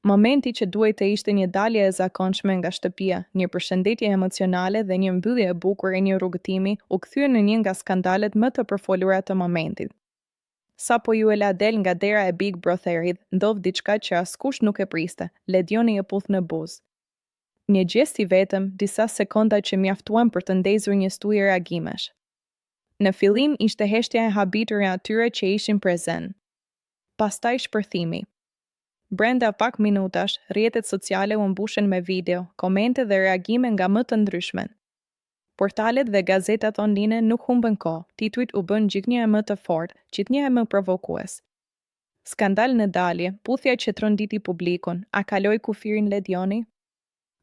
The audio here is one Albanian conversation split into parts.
Momenti që duhet të ishte një dalje e zakonshme nga shtëpia, një përshëndetje emocionale dhe një mbyllje e bukur e një rrugëtimi u kthye në një nga skandalet më të përfolura të momentit. Sa po ju e la del nga dera e Big Brotherit, ndodh diçka që askush nuk e priste, Ledioni e puth në buzë. Një gjest i vetëm, disa sekonda që mjaftuan për të ndezur një stujë reagimesh. Në fillim ishte heshtja e habitur e atyre që ishin prezent. Pastaj shpërthimi. Brenda pak minutash, rrjetet sociale u mbushen me video, komente dhe reagime nga më të ndryshmet. Portalet dhe gazetat online nuk humbën kohë, titujt u bën gjiknje më të fortë, gjithnjëherë më provokues. Skandal në dalje, puthja që tronditi publikun, a kaloi kufirin Ledioni?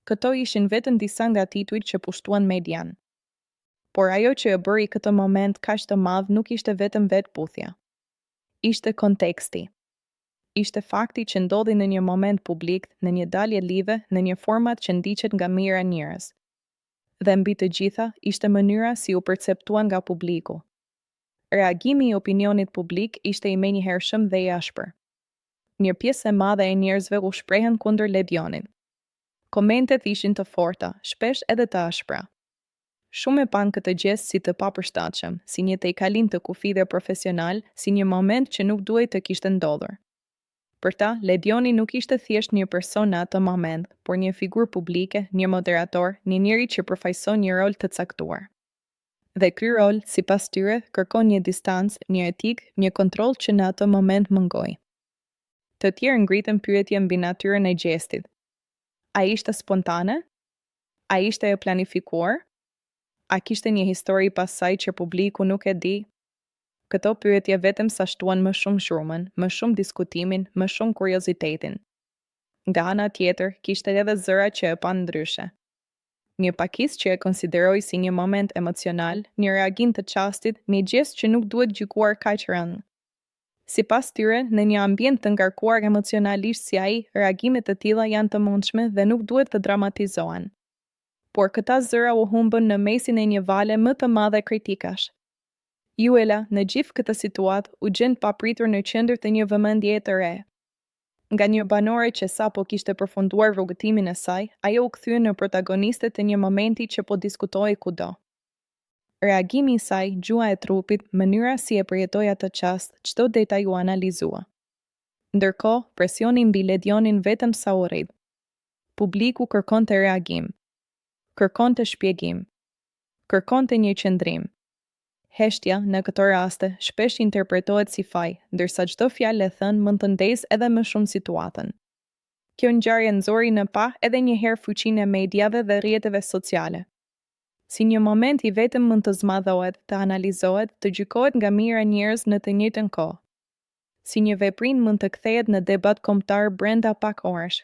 Këto ishin vetëm disa nga titujt që pushtuan median. Por ajo që e bëri këtë moment kaq të madh nuk ishte vetëm vetë puthja. Ishte konteksti. Ishte fakti që ndodhi në një moment publik, në një dalje live, në një format që ndiqet nga mijëra njerëz. Dhe mbi të gjitha, ishte mënyra si u perceptuan nga publiku. Reagimi i opinionit publik ishte i menjëhershëm dhe i ashpër. Një pjesë e madhe e njerëzve u shprehen kundër Ledionit. Komentet ishin të forta, shpesh edhe të ashpra. Shumë e pan këtë gjest si të papërshtatshëm, si një tejkalim të kufidhe profesional, si një moment që nuk duhej të kishte ndodhur. Për ta, Ledioni nuk ishte thjesht një person në atë moment, por një figurë publike, një moderator, një njeri që përfaqëson një rol të caktuar. Dhe ky rol, sipas tyre, kërkon një distancë, një etikë, një kontroll që në atë moment mungoi. Të tjerë ngritën pyetje mbi natyrën e gjestit. A ishte spontane? A ishte e planifikuar? A kishte një histori pas saj që publiku nuk e di? Këto pyetje vetëm sa shtuan më shumë zhurmën, më shumë diskutimin, më shumë kuriozitetin. Nga ana tjetër, kishte edhe zëra që e pan ndryshe. Një pakisë që e konsideroi si një moment emocional, një reagim të çastit, një gjest që nuk duhet gjykuar kaq rënd. Sipas tyre, në një ambient të ngarkuar emocionalisht si ai, reagimet të tilla janë të mundshme dhe nuk duhet të dramatizohen. Por këta zëra u humbën në mesin e një vale më të madhe kritikash. Juela, në gjithë këtë situatë, u gjend papritur në qendër të një vëmendjeje të re. Nga një banore që sapo kishte përfunduar rrugëtimin e saj, ajo u kthye në protagoniste të një momenti që po diskutohej kudo. Reagimi i saj, gjua e trupit, mënyra si e përjetoi atë çast, çdo detaj u analizua. Ndërkohë, presioni mbi Ledionin vetëm sa u rrit. Publiku kërkonte reagim, kërkonte shpjegim, kërkonte një qëndrim. Heshtja, në këto raste, shpesh interpretohet si faj, ndërsa çdo fjalë e thënë mund të ndezë edhe më shumë situatën. Kjo ngjarje nxori në pa edhe një herë fuqinë e mediave dhe rrjeteve sociale. Si një moment i vetëm mund të zmadhohet, të analizohet, të gjykohet nga mijëra njerëz në të njëjtën kohë. Si një veprim mund të kthehet në debat kombëtar brenda pak orësh.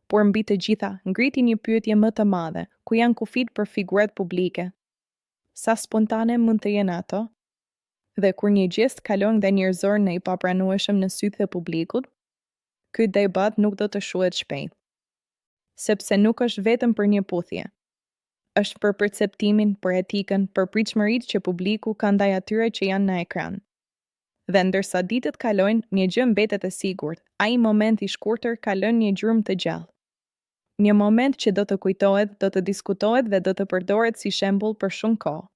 Por mbi të gjitha, ngriti një pyetje më të madhe, ku janë kufit për figurat publike? Sa spontane mund të jenë ato? Dhe kur një gjest kalon nga njerëzor në i papranueshëm në sytë e publikut, ky debat nuk do të shuhet shpejt. Sepse nuk është vetëm për një puthje. Është për perceptimin, për etikën, për pritshmëritë që publiku ka ndaj atyre që janë në ekran. Dhe ndërsa ditët kalojnë, një gjë mbetet e sigurt, ai moment i shkurtër kalon një gjurmë të gjallë. Një moment që do të kujtohet, do të diskutohet dhe do të përdoret si shembull për shumë kohë.